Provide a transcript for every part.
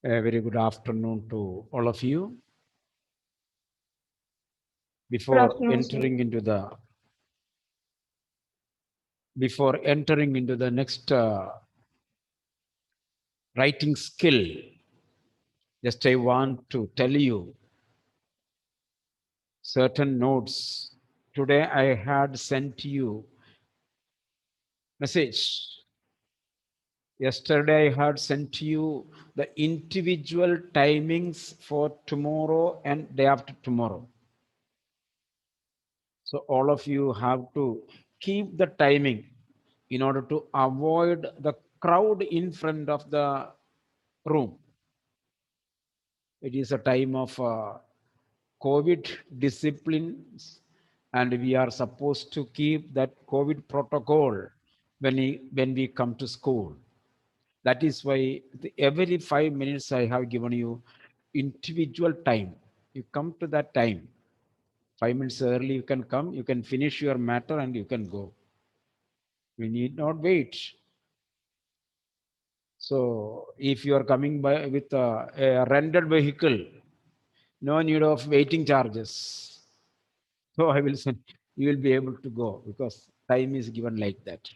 A very good afternoon to all of you. Good Before afternoon, sir. entering into the next writing skill, just I want to tell you certain notes. Today I had sent you message. Yesterday I had sent you the individual timings for tomorrow and day after tomorrow. So all of you have to keep the timing in order to avoid the crowd in front of the room. It is a time of COVID disciplines, and we are supposed to keep that COVID protocol when we come to school. That is why every 5 minutes I have given you individual time. You come to that time. 5 minutes early, you can come, you can finish your matter, and you can go. We need not wait. So if you are coming by with a rented vehicle, no need of waiting charges. So I will send, you will be able to go because time is given like that.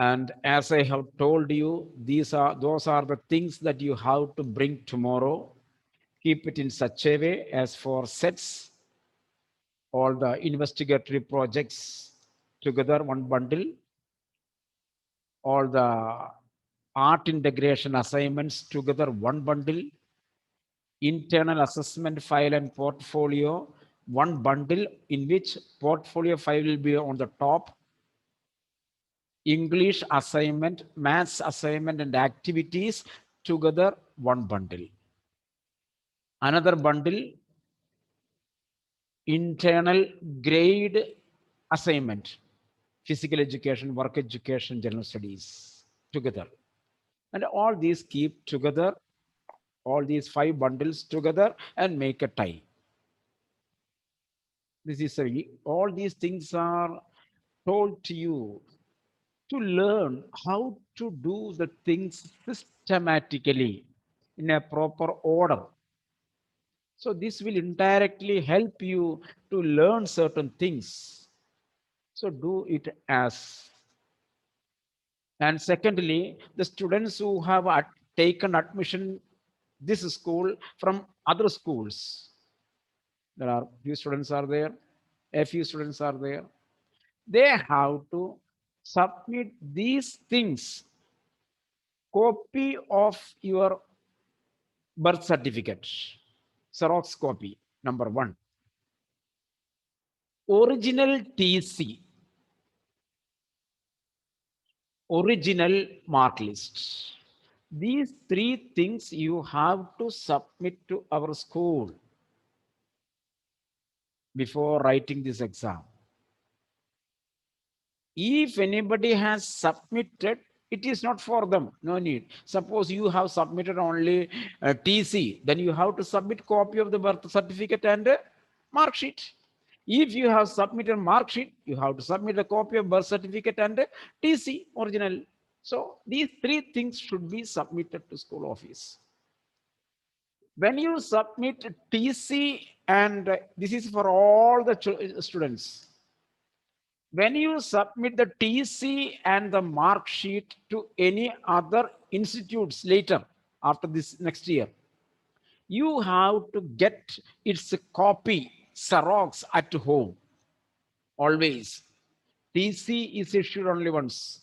And as I have told you, those are the things that you have to bring tomorrow. Keep it in such a way as for sets, all the investigatory projects together, one bundle, all the art integration assignments together, one bundle, internal assessment file and portfolio, one bundle in which portfolio file will be on the top, English assignment, maths assignment, and activities together, one bundle. Another bundle, internal grade assignment, physical education, work education, general studies together. And all these keep together, all these five bundles together and make a tie. This is all these things are told to you to learn how to do the things systematically in a proper order. So this will indirectly help you to learn certain things. So do it as. And secondly, the students who have taken admission this school from other schools, there are few students are there, a few students are there. They have to submit these things, copy of your birth certificate, Xerox copy, number one, original TC, original mark list. These three things you have to submit to our school before writing this exam. If anybody has submitted, it is not for them, no need. Suppose you have submitted only TC, then you have to submit copy of the birth certificate and mark sheet. If you have submitted mark sheet, you have to submit a copy of birth certificate and TC original. So these three things should be submitted to school office. When you submit TC, and this is for all the students, when you submit the TC and the mark sheet to any other institutes later after this next year, you have to get its copy, Xerox at home. Always. TC is issued only once.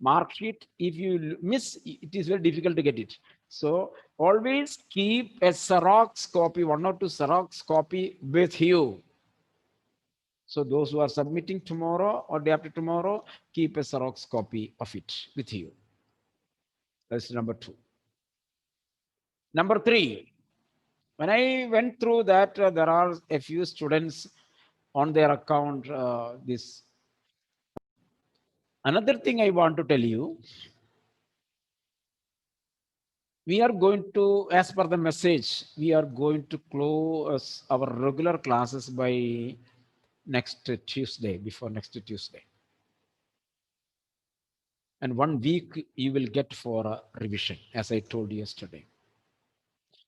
Mark sheet, if you miss, it is very difficult to get it. So always keep a Xerox copy, one or two Xerox copy with you. So those who are submitting tomorrow or day after tomorrow, keep a Xerox copy of it with you. That's number two. Number three, when I went through that, there are a few students on their account. This another thing I want to tell you. We are going to, as per the message, we are going to close our regular classes by next Tuesday, before next Tuesday. and 1 week you will get for a revision, as I told you yesterday.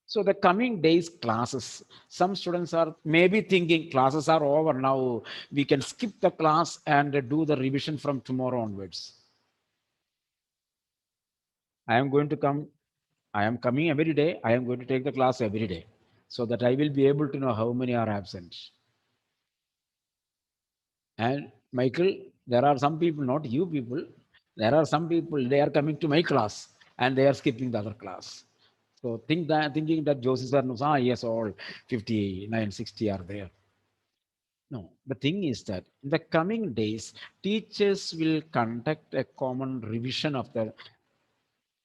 So the coming days classes, some students are maybe thinking classes are over now. We can skip the class and do the revision from tomorrow onwards. I am going to come. I am coming every day. I am going to take the class every day so that I will be able to know how many are absent. And Michael, there are some people, not you people, there are some people, they are coming to my class and they are skipping the other class. So thinking that Joseph sir knows, yes, all 59, 60 are there. No, the thing is that in the coming days, teachers will conduct a common revision of the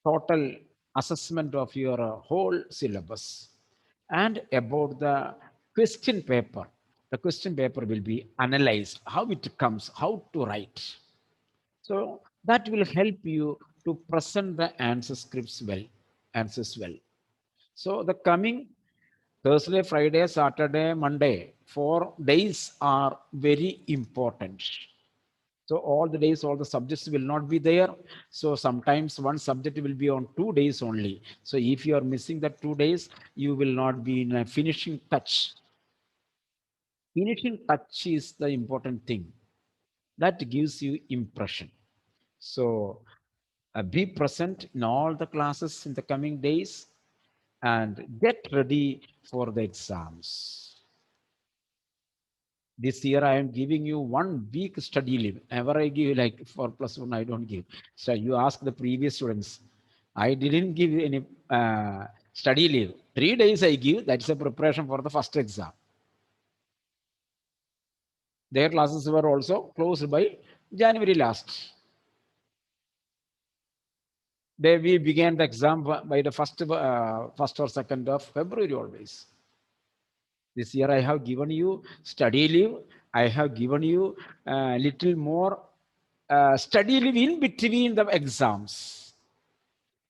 total assessment of your whole syllabus and about the question paper. The question paper will be analyzed, how it comes, how to write. So that will help you to present the answers well. So the coming Thursday, Friday, Saturday, Monday, 4 days are very important. So all the days, all the subjects will not be there. So sometimes one subject will be on 2 days only. So if you are missing that 2 days, you will not be in a finishing touch. Finishing touch is the important thing. That gives you impression. So be present in all the classes in the coming days and get ready for the exams. This year I am giving you 1 week study leave. Ever I give like for plus one, I don't give. So you ask the previous students. I didn't give any study leave. 3 days I give. That's a preparation for the first exam. Their classes were also closed by January last. They we began the exam by the first or second of February always. This year I have given you study leave. I have given you little more study leave in between the exams.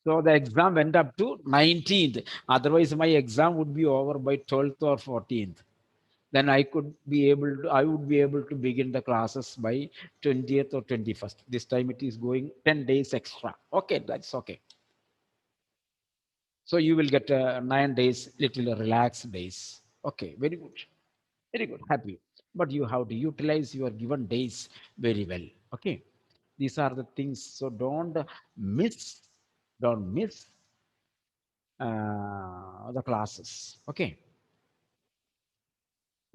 So the exam went up to 19th. Otherwise, my exam would be over by 12th or 14th. Then I would be able to begin the classes by 20th or 21st. This time it is going 10 days extra. Okay, that's okay. So you will get 9 days, little relaxed days. Okay, very good. Very good, happy. But you have to utilize your given days very well. Okay. These are the things. So miss, don't miss the classes. Okay.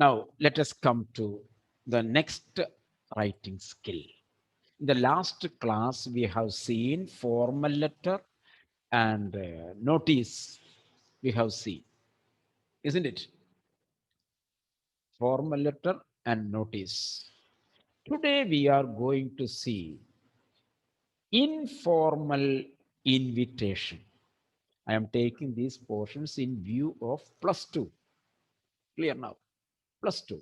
Now let us come to the next writing skill. In the last class, we have seen formal letter and notice. We have seen, isn't it? Formal letter and notice. Today we are going to see informal invitation. I am taking these portions in view of plus two. Clear now? Plus two.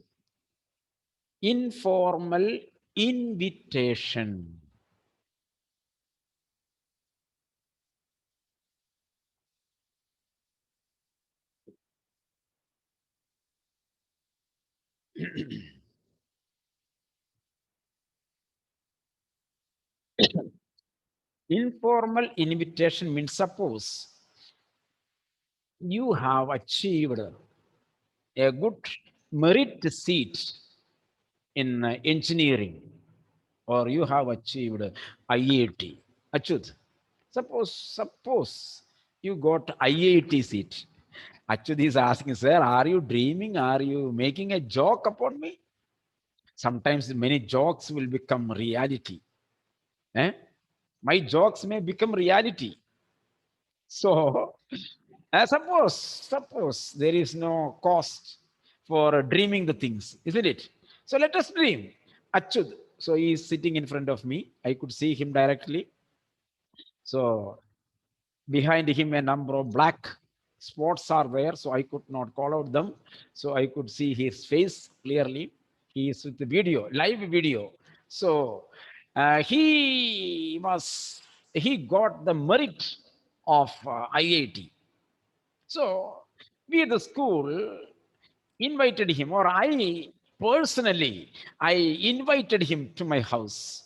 Informal invitation. Informal invitation means suppose you have achieved a good merit seat in engineering or you have achieved IIT. Achut, suppose you got IIT seat. Achut is asking, sir, are you dreaming? Are you making a joke upon me? Sometimes many jokes will become reality. Eh? My jokes may become reality. So, suppose there is no cost for dreaming the things, isn't it? So let us dream. Achud, so he is sitting in front of me. I could see him directly. So behind him, a number of black spots are there, so I could not call out them. So I could see his face clearly. He is with the video, live video. So he got the merit of IIT. So we, the school, invited him, or I personally, I invited him to my house.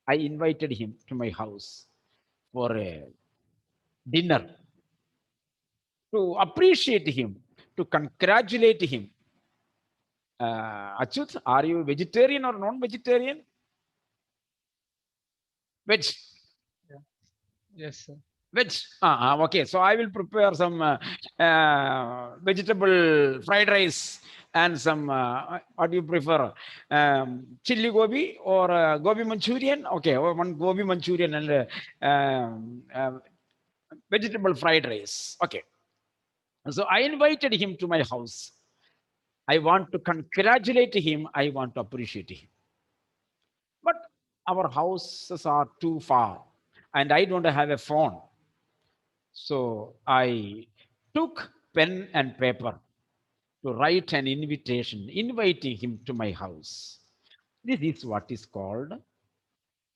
I invited him to my house for a dinner to appreciate him, to congratulate him. Achyut, are you vegetarian or non-vegetarian? Veg. Yeah. Yes, sir. Veg. Okay. So I will prepare some vegetable fried rice and some, what do you prefer? Chili gobi or gobi Manchurian? Okay. Or one gobi Manchurian and vegetable fried rice. Okay. So I invited him to my house. I want to congratulate him. I want to appreciate him. But our houses are too far and I don't have a phone. So I took pen and paper to write an invitation, inviting him to my house. This is what is called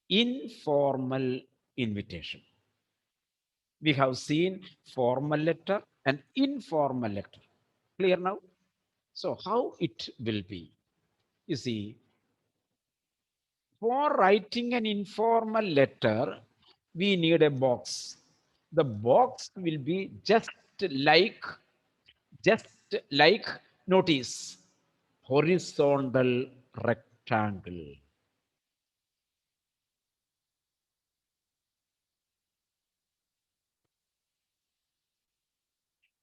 informal invitation. We have seen formal letter and informal letter. Clear now? So, how it will be? You see, for writing an informal letter, we need a box. The box will be like just like notice horizontal rectangle.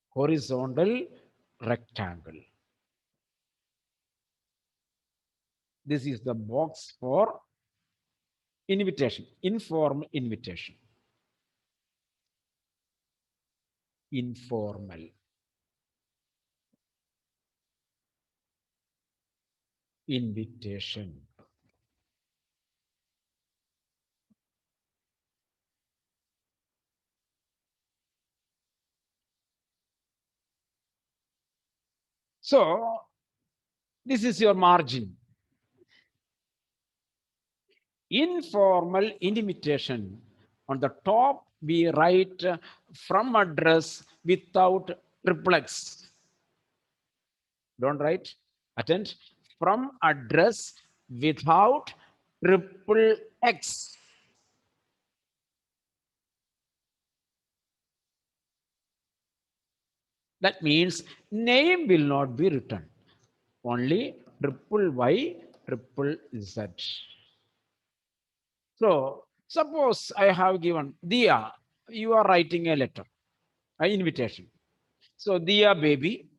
Horizontal rectangle. This is the box for invitation, informal invitation, informal invitation. So this is your margin. Informal invitation. On the top, we write from address without triplex. Don't write. Attend. From address without triple X. That means name will not be written. Only triple Y, triple Z. So suppose I have given Dia, you are writing a letter, an invitation. So Dia baby,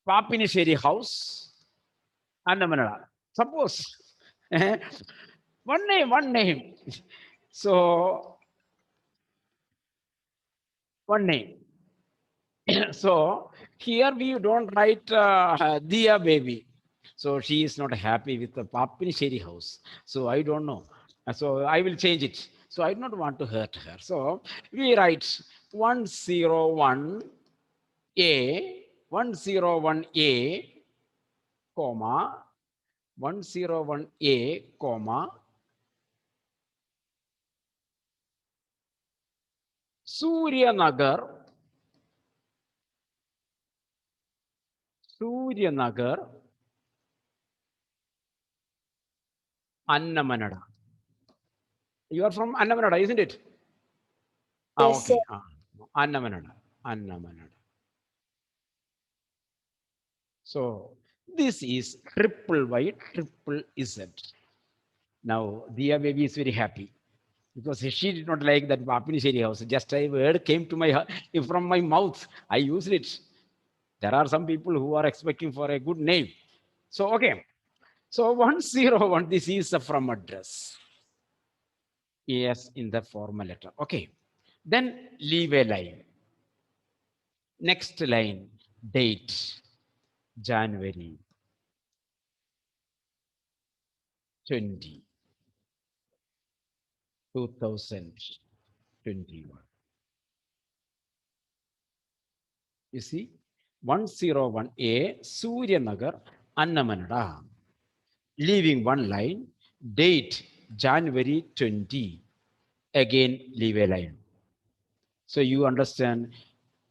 Papinisheri house, Annamanala. Suppose one name, one name. So one name. So here we don't write Dia baby. So she is not happy with the Papinisheri house. So I don't know. So I will change it. So I do not want to hurt her. So we write 101A, 101A, comma, 101A, comma, Suryanagar, Suryanagar, Annamanada. You are from Annamanada, isn't it? Yes, sir. Okay. Annamanada. Annamanada. So this is triple Y, triple Z. Now Dia baby is very happy because she did not like that Papinisheri house. Just a word came to my from my mouth. I used it. There are some people who are expecting for a good name. So okay. So 101. This is the from address. Yes, in the formal letter. Okay. Then leave a line. Next line, date, January 20, 2021. You see, 101A, Suryanagar, Annamanada. Leaving one line, date, January 20. Again, leave a line. So you understand,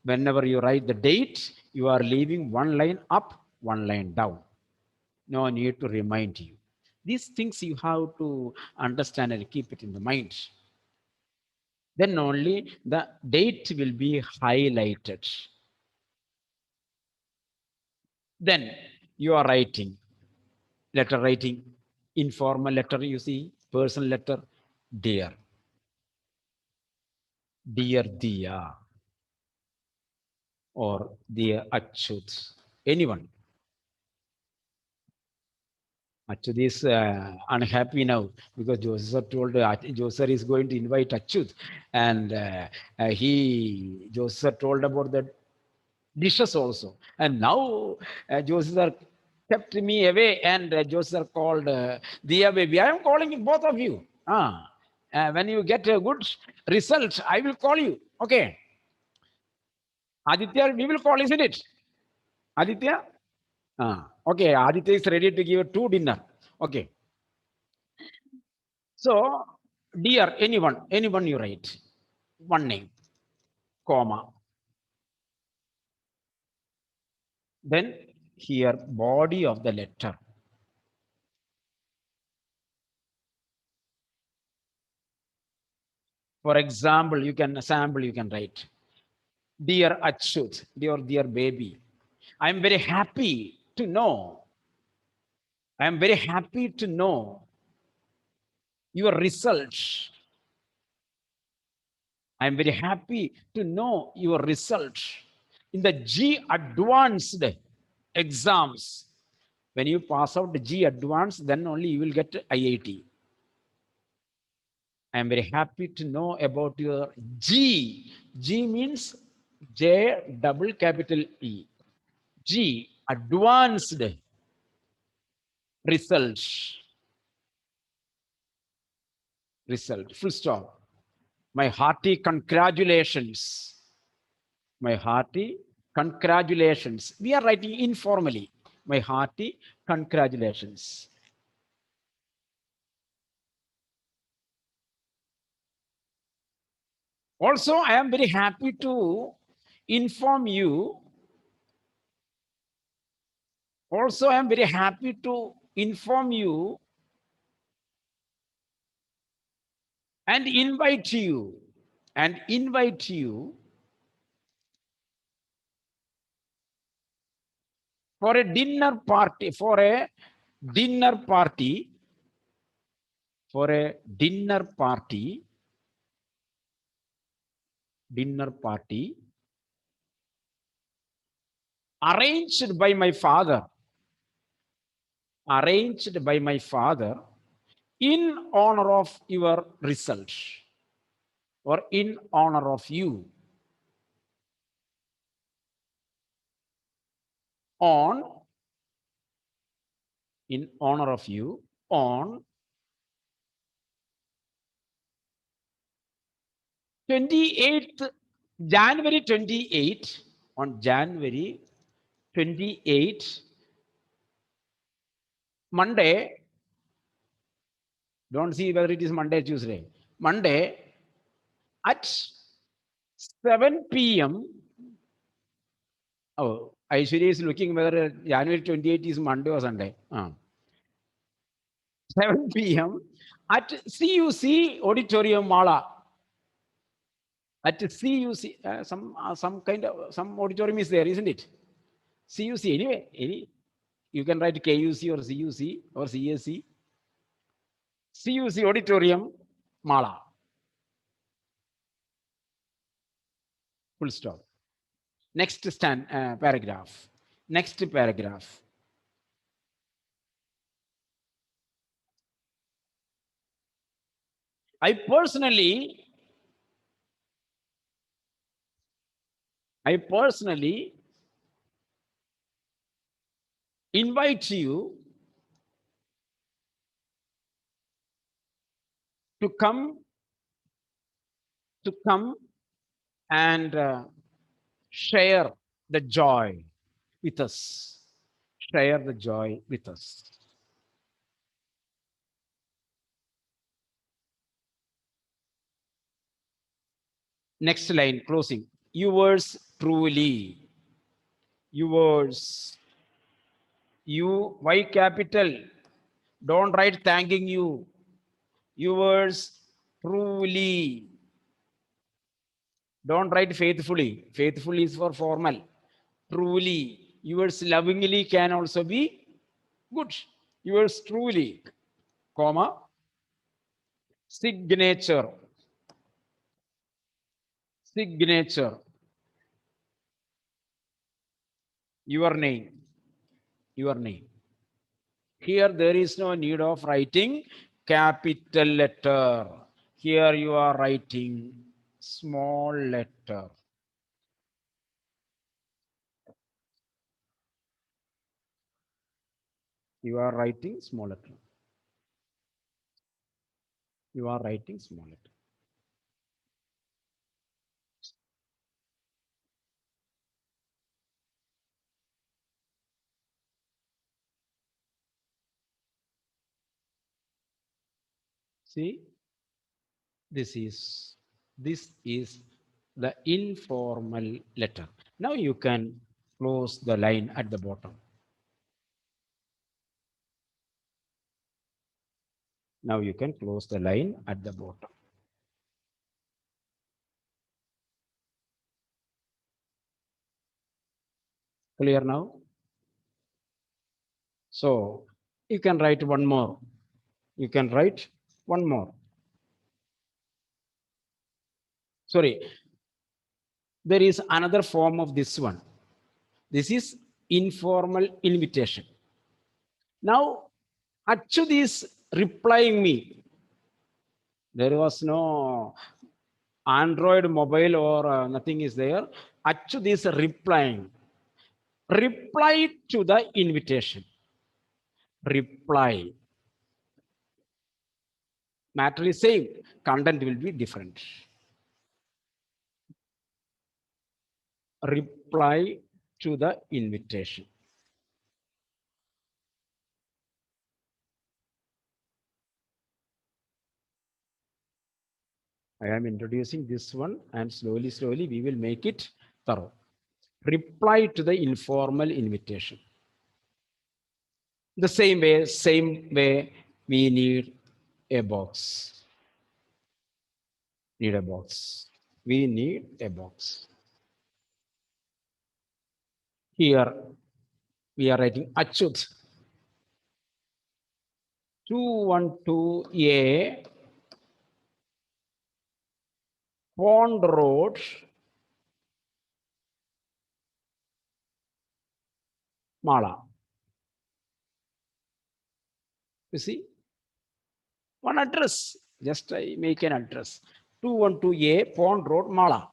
whenever you write the date, You are leaving one line up, one line down. No need to remind you. These things you have to understand and keep it in the mind. Then only the date will be highlighted. Then you are writing, letter writing, informal letter, you see, personal letter, dear, dear Dia, or dear Achut, anyone. Achut is unhappy now because Joseph told Joseph is going to invite Achut, and Joseph told about the dishes also. And now Joseph kept me away, and Joseph called Dia baby. I am calling both of you. When you get a good result, I will call you. Okay. Aditya, we will call, isn't it? Aditya? Okay, Aditya is ready to give two dinner. Okay. So, dear, anyone you write, one name, comma. Then here, body of the letter. For example, you can write, dear Achut, dear baby, I'm very happy to know. I'm very happy to know your results. I'm very happy to know your results in the G advanced exams. When you pass out the G advanced, then only you will get IIT. I'm very happy to know about your G. G means J double capital E. G advanced results. Full stop. My hearty congratulations. My hearty congratulations. We are writing informally. My hearty congratulations. Also, I am very happy to inform you. Also, I am very happy to inform you and invite you for a dinner party, for a dinner party, for a dinner party, arranged by my father, in honor of your result or in honor of you, on, in honor of you, on 28th January 28, on January 28, Monday. Don't see whether it is Monday or Tuesday. Monday at 7 p.m. Oh, Aishwarya is looking whether January 28 is Monday or Sunday. 7 p.m. at CUC Auditorium Mala. At CUC, some kind of some auditorium is there, isn't it? CUC anyway. You can write KUC or CUC or CSC. CUC Auditorium Mala. Full stop. Next paragraph. Next paragraph. I personally invite you to come and share the joy with us. Share the joy with us. Next line, closing. Yours truly. yours. You, Y capital. Don't write thanking you. Yours truly. Don't write faithfully. Faithfully is for formal. Truly. Yours lovingly can also be good. Yours truly, comma, signature. Signature. Your name. Your name. Here there is no need of writing capital letter. Here you are writing small letter. You are writing small letter. You are writing small letter. See, this is the informal letter. Now you can close the line at the bottom. Now you can close the line at the bottom. Clear now? So you can write one more. You can write one more. Sorry, there is another form of this one. This is informal invitation. Now, Achud is replying me. There was no Android mobile or nothing is there. Achud is replying. Reply to the invitation. Reply. Matter is same. Content will be different. Reply to the invitation. I am introducing this one and slowly we will make it thorough. Reply to the informal invitation. The same way we need a box. Need a box. We need a box. Here we are writing Achut 212A Pond Road, Mala. You see, one address. Just I make an address. 212A Pond Road, Mala.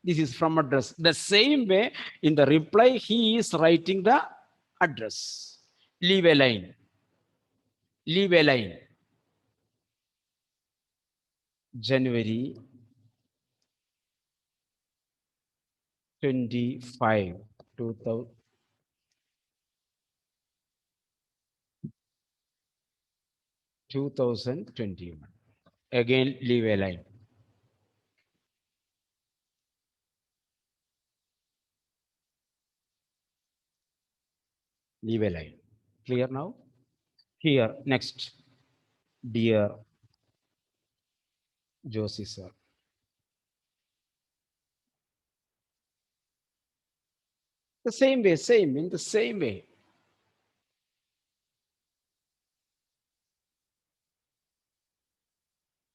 This is from address. The same way in the reply, he is writing the address. Leave a line. Leave a line. January 25, 2000. 2021. Again, leave a line. Leave a line. Clear now? Here, next. Dear Josie sir. The same way, in the same way.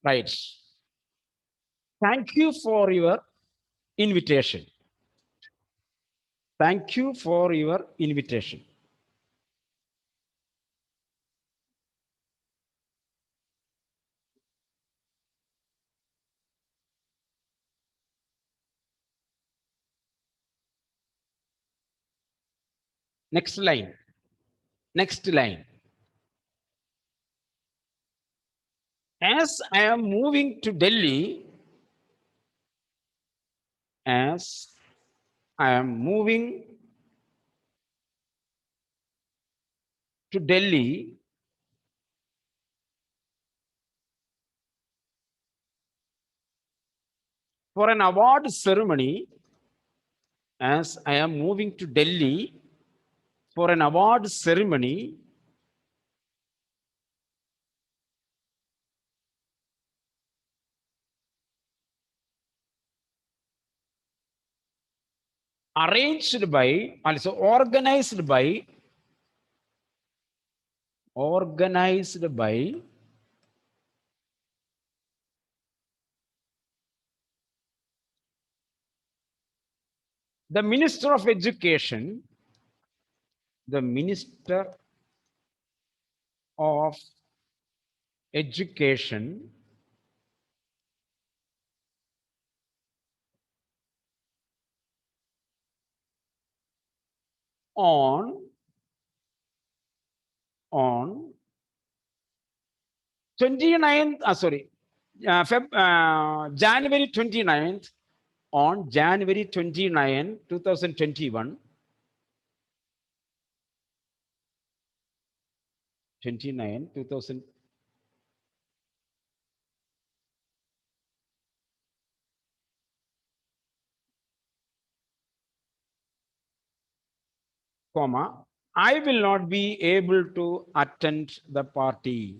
Right. Thank you for your invitation. Thank you for your invitation. Next line. Next line. As I am moving to Delhi, as I am moving to Delhi, for an award ceremony, as I am moving to Delhi for an award ceremony, arranged by, also organized by the Minister of Education, the Minister of Education on on 29th, January 29th, on January 29, 2021, 29, 2000, comma, I will not be able to attend the party.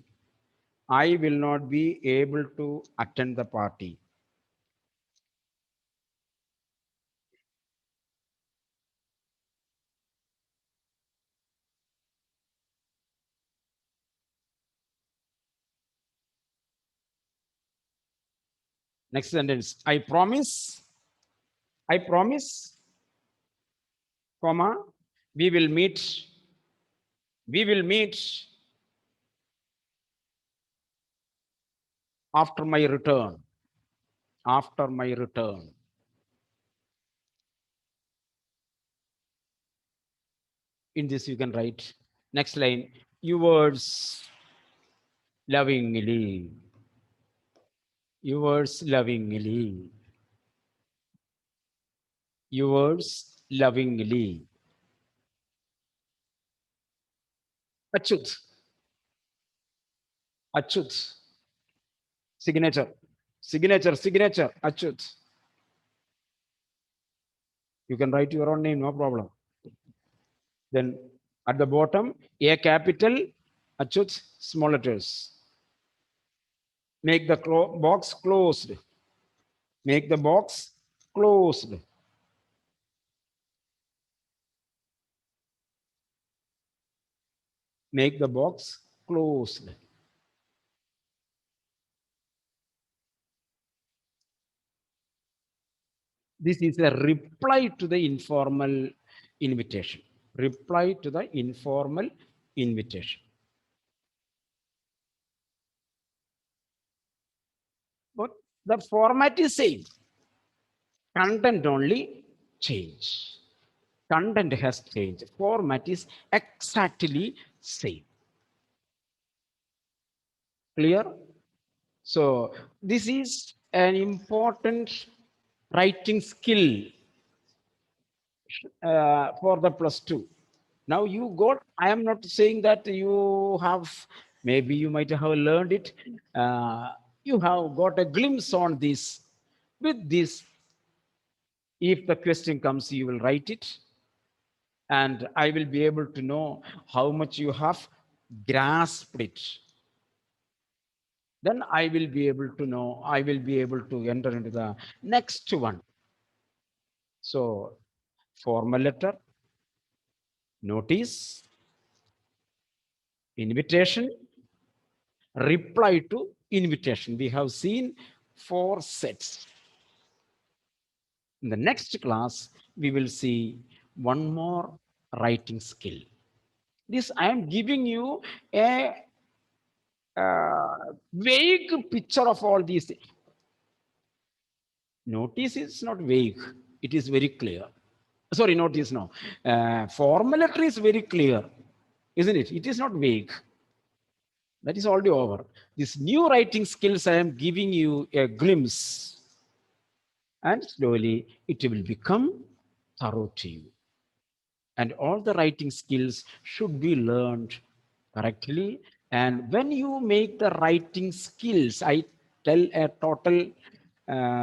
I will not be able to attend the party. Next sentence. I promise, comma, we will meet, we will meet after my return. After my return. In this, you can write. Next line. Yours lovingly. Yours lovingly. Yours lovingly. Achut. Achut. Signature. Signature. Signature. Achut. You can write your own name, no problem. Then at the bottom, A capital, Achut, small letters. Make the box closed. Make the box closed. Make the box closed. This is a reply to the informal invitation. Reply to the informal invitation. But the format is same. Content only change. Content has changed. Format is exactly same. Clear? So this is an important writing skill for the +2. Now you got, I am not saying that you have, maybe you might have learned it. You have got a glimpse on this. With this, if the question comes, you will write it. And I will be able to know how much you have grasped it. Then I will be able to know, I will be able to enter into the next one. So, formal letter, notice, invitation, reply to invitation. We have seen 4 sets. In the next class, we will see one more writing skill. This I am giving you a vague picture of all these things. Notice is not vague, it is very clear. Sorry, notice no. Formal letter is very clear, isn't it? It is not vague. That is already over. This new writing skills, I am giving you a glimpse. And slowly it will become thorough to you. And all the writing skills should be learned correctly. And when you make the writing skills, I tell a total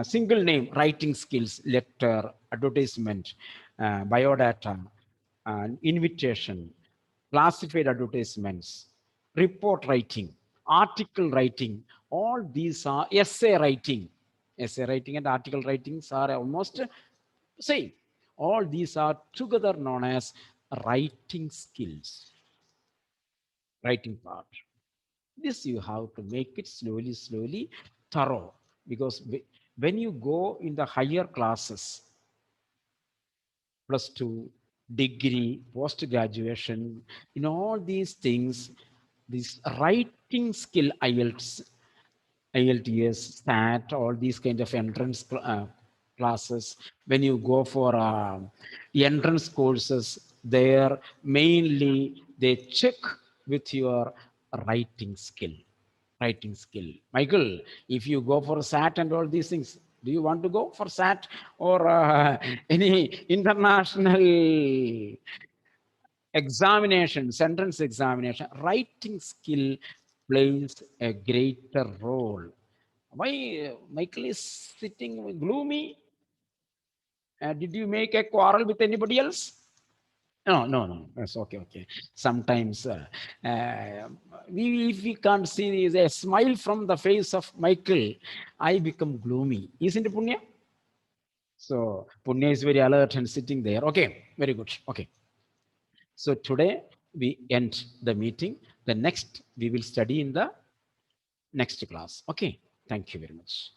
Single name, writing skills, letter, advertisement, biodata, invitation, classified advertisements, report writing, article writing. All these are essay writing. Essay writing and article writings are almost same. All these are together known as writing skills, writing part. This you have to make it slowly, slowly thorough, because when you go in the higher classes, plus two, degree, post graduation, in all these things, this writing skill, IELTS, SAT, all these kind of entrance classes. When you go for entrance courses, there mainly they check with your writing skill. Writing skill. Michael, if you go for SAT and all these things, do you want to go for SAT or any international examination, entrance examination? Writing skill plays a greater role. Why Michael is sitting gloomy? Did you make a quarrel with anybody else? No, no, no. That's okay, okay. Sometimes if we can't see a smile from the face of Michael, I become gloomy. Isn't it, Punya? So Punya is very alert and sitting there. Okay, very good. Okay. So today we end the meeting. The next we will study in the next class. Okay. Thank you very much.